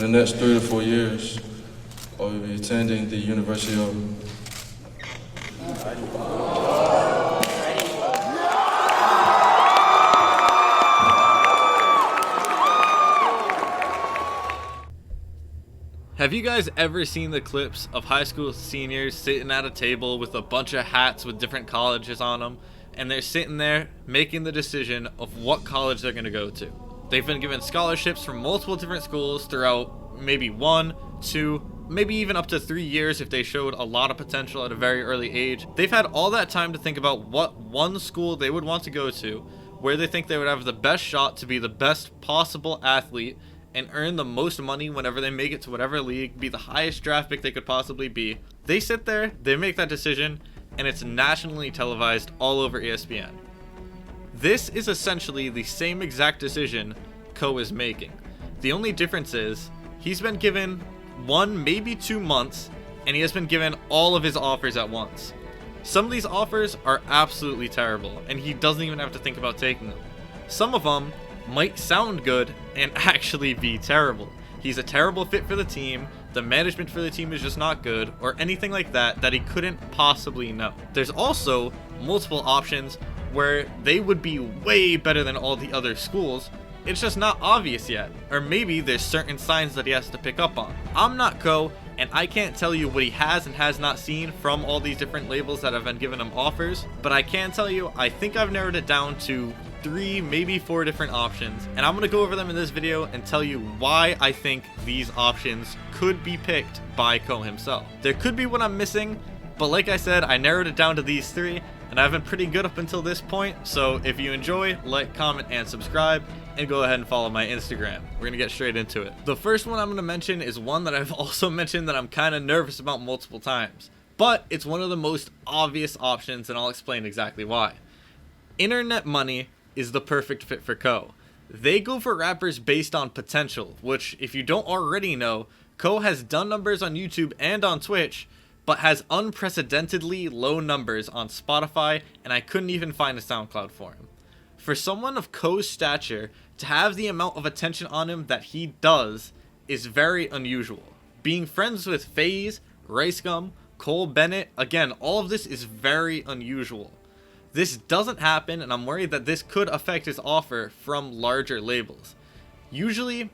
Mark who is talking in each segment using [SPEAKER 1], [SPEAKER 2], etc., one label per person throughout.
[SPEAKER 1] For the next 3 to 4 years, I will be attending the University of...
[SPEAKER 2] Have you guys ever seen the clips of high school seniors sitting at a table with a bunch of hats with different colleges on them, and they're sitting there making the decision of what college they're going to go to? They've been given scholarships from multiple different schools throughout maybe 1, 2, maybe even up to 3 years if they showed a lot of potential at a very early age. They've had all that time to think about what one school they would want to go to, where they think they would have the best shot to be the best possible athlete and earn the most money whenever they make it to whatever league, be the highest draft pick they could possibly be. They sit there, they make that decision, and it's nationally televised all over ESPN. This is essentially the same exact decision Koh is making. The only difference is he's been given 1, maybe 2 months, and he has been given all of his offers at once. Some of these offers are absolutely terrible, and he doesn't even have to think about taking them. Some of them might sound good and actually be terrible. He's a terrible fit for the team, the management for the team is just not good, or anything like that he couldn't possibly know. There's also multiple options where they would be way better than all the other schools. It's just not obvious yet, or maybe there's certain signs that he has to pick up on. I'm not Koh, and I can't tell you what he has and has not seen from all these different labels that have been giving him offers, but I can tell you I think I've narrowed it down to 3, maybe 4 different options, and I'm going to go over them in this video and tell you why I think these options could be picked by Koh himself. There could be one I'm missing, but like I said, I narrowed it down to these 3, and I've been pretty good up until this point, so if you enjoy, like, comment, and subscribe, and go ahead and follow my Instagram. We're going to get straight into it. The first one I'm going to mention is one that I've also mentioned that I'm kind of nervous about multiple times, but it's one of the most obvious options, and I'll explain exactly why. Internet money is the perfect fit for Koh. They go for rappers based on potential, which, if you don't already know, Koh has done numbers on YouTube and on Twitch, but has unprecedentedly low numbers on Spotify, and I couldn't even find a SoundCloud for him. For someone of Koh's stature to have the amount of attention on him that he does is very unusual. Being friends with FaZe, RiceGum, Cole Bennett, again, all of this is very unusual. This doesn't happen, and I'm worried that this could affect his offer from larger labels. Usually,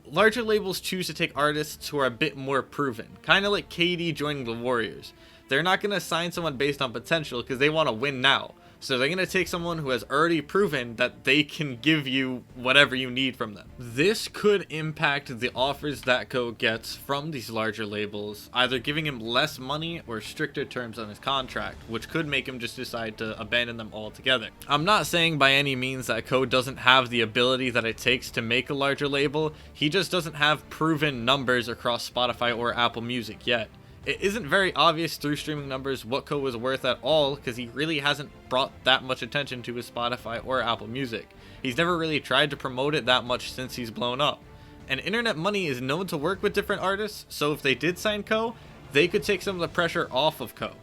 [SPEAKER 2] larger labels choose to take artists who are a bit more proven, kind of like KD joining the Warriors. They're not going to sign someone based on potential because they want to win now. So they're going to take someone who has already proven that they can give you whatever you need from them. This could impact the offers that Koh gets from these larger labels, either giving him less money or stricter terms on his contract, which could make him just decide to abandon them altogether. I'm not saying by any means that Koh doesn't have the ability that it takes to make a larger label, he just doesn't have proven numbers across Spotify or Apple Music yet. It isn't very obvious through streaming numbers what Koh was worth at all because he really hasn't brought that much attention to his Spotify or Apple Music. He's never really tried to promote it that much since he's blown up. And Internet Money is known to work with different artists, so if they did sign Koh, they could take some of the pressure off of Koh.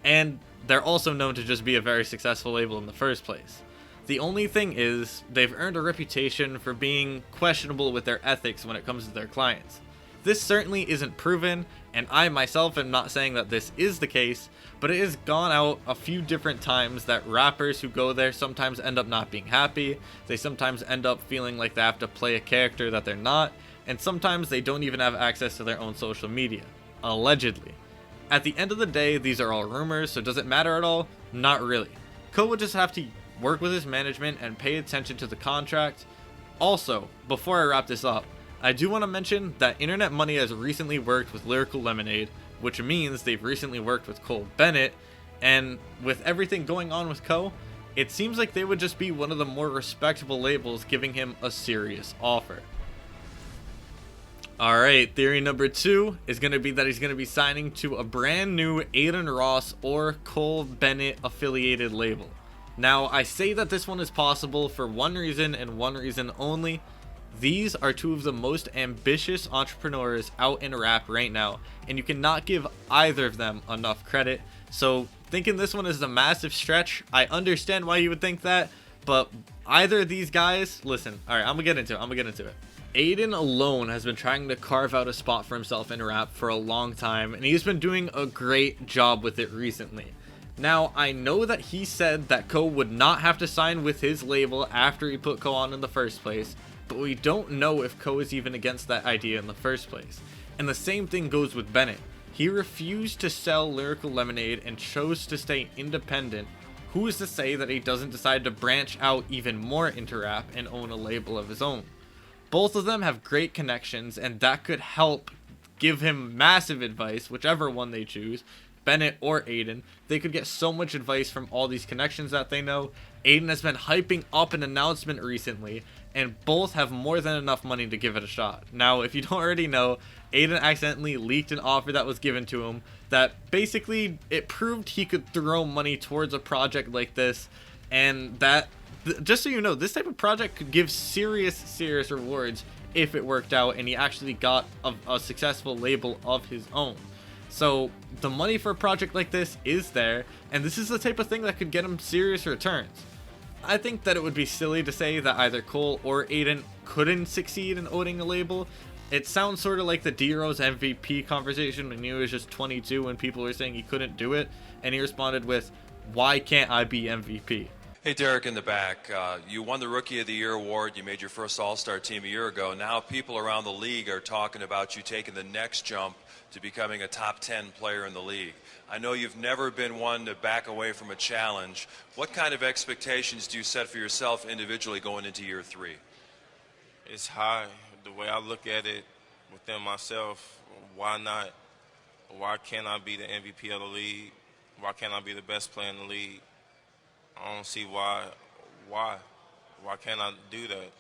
[SPEAKER 2] And they're also known to just be a very successful label in the first place. The only thing is, they've earned a reputation for being questionable with their ethics when it comes to their clients. This certainly isn't proven, and I myself am not saying that this is the case, but it has gone out a few different times that rappers who go there sometimes end up not being happy, they sometimes end up feeling like they have to play a character that they're not, and sometimes they don't even have access to their own social media. Allegedly. At the end of the day, these are all rumors, so does it matter at all? Not really. Koh would just have to work with his management and pay attention to the contract. Also, before I wrap this up, I do want to mention that Internet Money has recently worked with Lyrical Lemonade, which means they've recently worked with Cole Bennett, and with everything going on with Koh, it seems like they would just be one of the more respectable labels giving him a serious offer. Alright, theory number 2 is going to be that he's going to be signing to a brand new Adin Ross or Cole Bennett affiliated label. Now, I say that this one is possible for one reason and one reason only. These are 2 of the most ambitious entrepreneurs out in rap right now, and you cannot give either of them enough credit. So thinking this one is a massive stretch, I understand why you would think that, but either of these guys, listen, alright, I'm gonna get into it. Adin alone has been trying to carve out a spot for himself in rap for a long time, and he's been doing a great job with it recently. Now, I know that he said that Koh would not have to sign with his label after he put Koh on in the first place, but we don't know if Koh is even against that idea in the first place. And the same thing goes with Bennett. He refused to sell Lyrical Lemonade and chose to stay independent. Who is to say that he doesn't decide to branch out even more into rap and own a label of his own? Both of them have great connections, and that could help give him massive advice, whichever one they choose, Bennett or Adin. They could get so much advice from all these connections that they know. Adin has been hyping up an announcement recently, and both have more than enough money to give it a shot. Now, if you don't already know, Adin accidentally leaked an offer that was given to him that basically it proved he could throw money towards a project like this, and that, just so you know, this type of project could give serious rewards if it worked out and he actually got a successful label of his own. So the money for a project like this is there, and this is the type of thing that could get him serious returns. I think that it would be silly to say that either Koh or Adin couldn't succeed in owning a label. It sounds sort of like the D-Rose MVP conversation when he was just 22 and people were saying he couldn't do it, and he responded with, "Why can't I be MVP?"
[SPEAKER 3] Hey, Derek in the back. You won the Rookie of the Year award. You made your first All-Star team a year ago. Now people around the league are talking about you taking the next jump to becoming a top 10 player in the league. I know you've never been one to back away from a challenge. What kind of expectations do you set for yourself individually going into year 3?
[SPEAKER 4] It's high. The way I look at it within myself, why not? Why can't I be the MVP of the league? Why can't I be the best player in the league? I don't see why. Why can't I do that?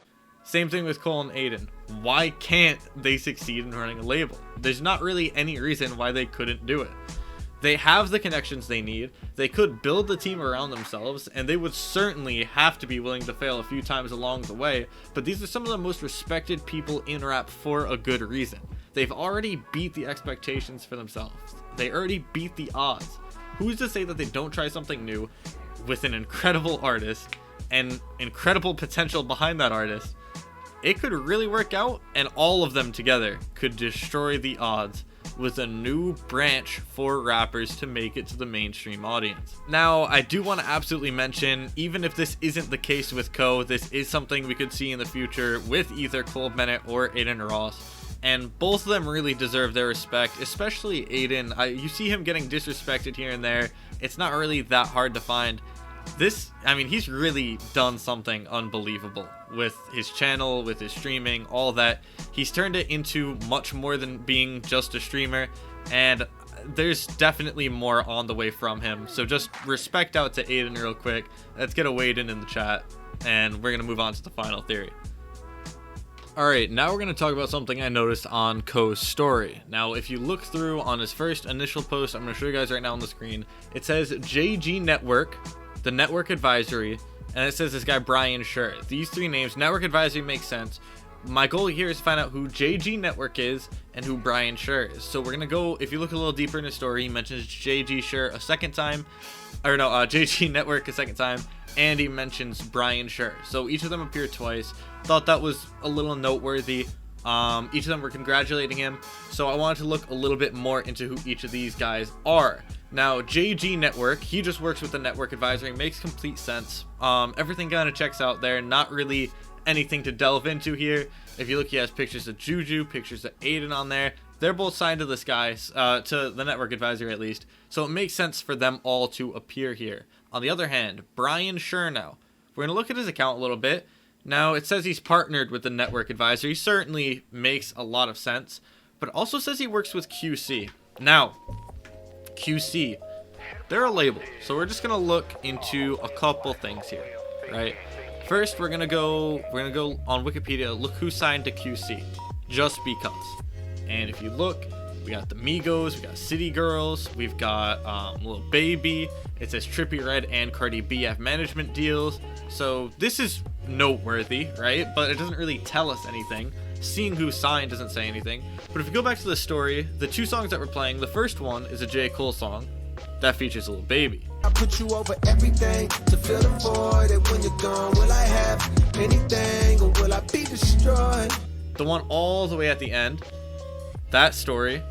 [SPEAKER 2] Same thing with Koh and Adin. Why can't they succeed in running a label? There's not really any reason why they couldn't do it. They have the connections they need, they could build the team around themselves, and they would certainly have to be willing to fail a few times along the way, but these are some of the most respected people in rap for a good reason. They've already beat the expectations for themselves. They already beat the odds. Who's to say that they don't try something new with an incredible artist and incredible potential behind that artist? It could really work out, and all of them together could destroy the odds with a new branch for rappers to make it to the mainstream audience. Now, I do want to absolutely mention, even if this isn't the case with Koh, this is something we could see in the future with either Cole Bennett or Adin Ross, and both of them really deserve their respect, especially Adin. You see him getting disrespected here and there. It's not really that hard to find. He's really done something unbelievable with his channel, with his streaming, all that. He's turned it into much more than being just a streamer, and there's definitely more on the way from him. So just respect out to Adin real quick. Let's get a wade in the chat, and we're going to move on to the final theory. Alright, now we're going to talk about something I noticed on Koh's story. Now, if you look through on his first initial post, I'm going to show you guys right now on the screen. It says JG Network, the Network Advisory, and it says this guy Brian Schur. These three names, Network Advisory, makes sense. My goal here is to find out who JG Network is and who Brian Schur is. So we're gonna go, if you look a little deeper in his story, he mentions JG Schur a second time, JG Network a second time, and he mentions Brian Schur. So each of them appear twice. Thought that was a little noteworthy. Each of them were congratulating him, so I wanted to look a little bit more into who each of these guys are. Now, JG Network, he just works with the Network Advisory, makes complete sense. Everything kind of checks out there, not really anything to delve into here. If you look, he has pictures of Juju, pictures of Adin on there. They're both signed to this guy, to the Network Advisory at least, so it makes sense for them all to appear here. On the other hand, Brian Schur now. We're going to look at his account a little bit. Now, it says he's partnered with the Network Advisory. Certainly makes a lot of sense, but it also says he works with QC. Now, QC, they're a label, so we're just going to look into a couple things here, right? First, we're going to go on Wikipedia, look who signed to QC, just because. And if you look, we got the Migos, we got City Girls, we've got Lil Baby. It says Trippie Redd and Cardi B have management deals. So this is noteworthy, right? But it doesn't really tell us anything. Seeing who signed doesn't say anything. But if you go back to the story, the two songs that we're playing, the first one is a J. Cole song that features Lil Baby.
[SPEAKER 5] I put you over everything to fill the void, and when you're gone, will I have anything or will I be destroyed?
[SPEAKER 2] the one all the way at the end, that story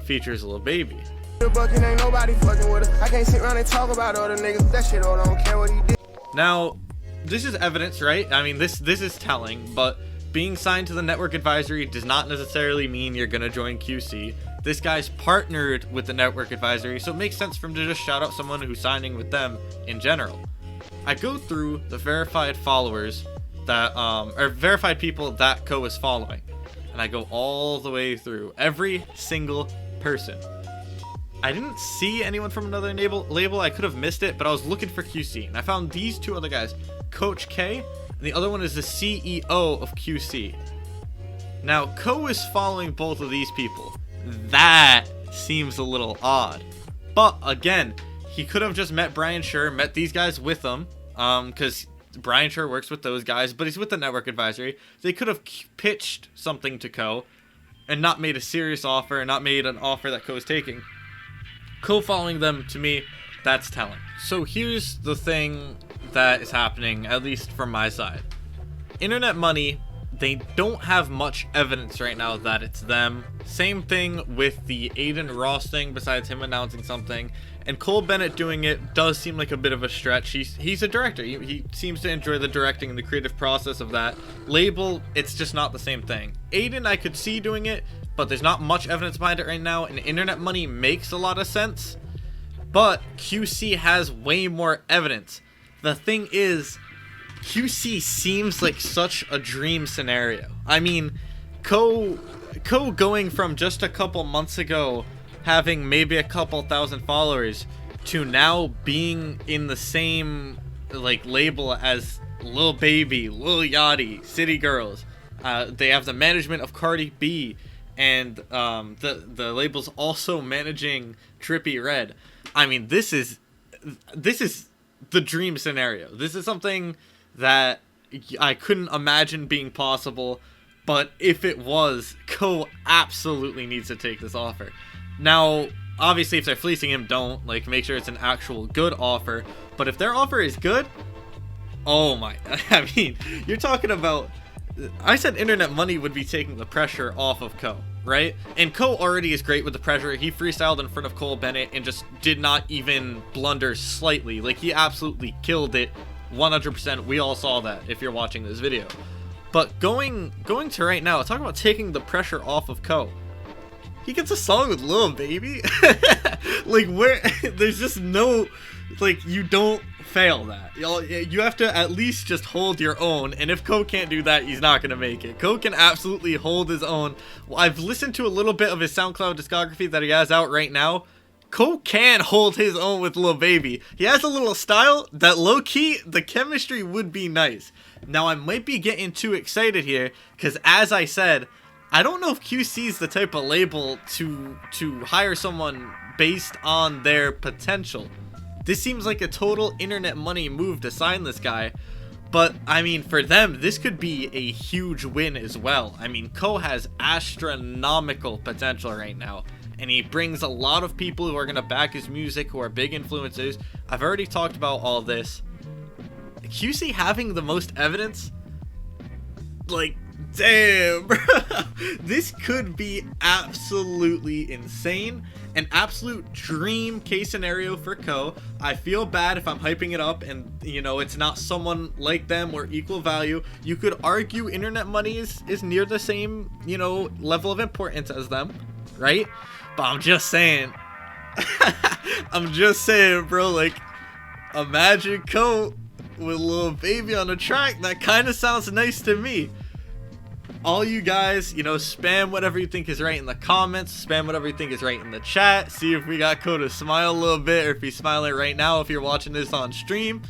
[SPEAKER 2] features Lil Baby.
[SPEAKER 5] Ain't nobody fucking with us. I can't sit around and talk about other niggas. That shit all don't care what he did.
[SPEAKER 2] Now, this is evidence, right? I mean, this is telling, but being signed to the network advisory does not necessarily mean you're gonna join QC. This guy's partnered with the network advisory, so it makes sense for him to just shout out someone who's signing with them in general. I go through the verified followers that, or verified people that Koh is following, and I go all the way through every single person. I didn't see anyone from another label. I could have missed it, but I was looking for QC, and I found these two other guys, Coach K, and the other one is the CEO of QC. Now, Koh is following both of these people. That seems a little odd. But again, he could have just met Brian Schur, met these guys with him, because Brian Schur works with those guys, but he's with the network advisory. They could have pitched something to Koh and not made a serious offer, and not made an offer that Koh is taking. Koh following them, to me, that's telling. So here's the thing that is happening, at least from my side. Internet Money, they don't have much evidence right now that it's them. Same thing with the Adin Ross thing, besides him announcing something. And Cole Bennett doing it does seem like a bit of a stretch. He's a director. He seems to enjoy the directing and the creative process of that. Label, it's just not the same thing. Adin, I could see doing it, but there's not much evidence behind it right now, and Internet Money makes a lot of sense. But QC has way more evidence. The thing is, QC seems like such a dream scenario. I mean, Koh going from just a couple months ago having maybe a couple thousand followers to now being in the same like label as Lil Baby, Lil Yachty, City Girls. They have the management of Cardi B, and the label's also managing Trippie Redd. I mean, this is the dream scenario. This is something that I couldn't imagine being possible, but if it was, Koh absolutely needs to take this offer. Now, obviously, if they're fleecing him, don't. Like, make sure it's an actual good offer. But if their offer is good, oh my, I mean, you're talking about, I said Internet Money would be taking the pressure off of Koh, right? And Koh already is great with the pressure. He freestyled in front of Cole Bennett and just did not even blunder slightly. Like, he absolutely killed it 100%. We all saw that if you're watching this video. But going to right now, talk about taking the pressure off of Koh. He gets a song with Lil Baby. Like, where there's just no, like, you don't fail that. You have to at least just hold your own, and if Koh can't do that, he's not gonna make it. Koh can absolutely hold his own. I've listened to a little bit of his SoundCloud discography that he has out right now. Koh can hold his own with Lil Baby. He has a little style that low-key, the chemistry would be nice. Now, I might be getting too excited here, because as I said, I don't know if QC is the type of label to hire someone based on their potential. This seems like a total Internet Money move to sign this guy. But, I mean, for them, this could be a huge win as well. I mean, Koh has astronomical potential right now. And he brings a lot of people who are going to back his music, who are big influencers. I've already talked about all this. QC having the most evidence? Like, damn, bro. This could be absolutely insane. An absolute dream case scenario for Koh. I feel bad if I'm hyping it up and, you know, it's not someone like them or equal value. You could argue Internet Money is near the same, you know, level of importance as them, right? But I'm just saying. I'm just saying, bro. Like, imagine Koh with Lil Baby on the track. That kind of sounds nice to me. All you guys, you know, spam whatever you think is right in the comments. Spam whatever you think is right in the chat. See if we got Koh to smile a little bit, or if he's smiling right now if you're watching this on stream.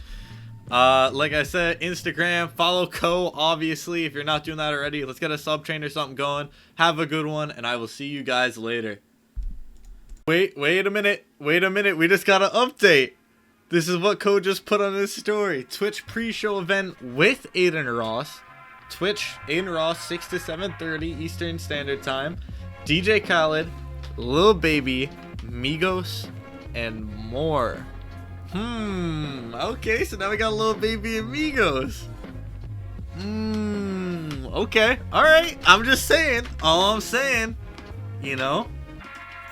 [SPEAKER 2] Like I said, Instagram, follow Koh, obviously, if you're not doing that already. Let's get a sub train or something going. Have a good one, and I will see you guys later. Wait a minute. We just got an update. This is what Koh just put on his story. Twitch pre-show event with Adin Ross. Twitch, Adin Ross, 6 to 7:30 Eastern Standard Time. DJ Khaled, Lil Baby, Migos, and more. Okay, so now we got Lil Baby and Migos. Okay. All right. I'm just saying. All I'm saying, you know,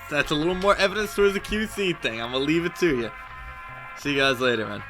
[SPEAKER 2] that's a little more evidence towards the QC thing. I'm going to leave it to you. See you guys later, man.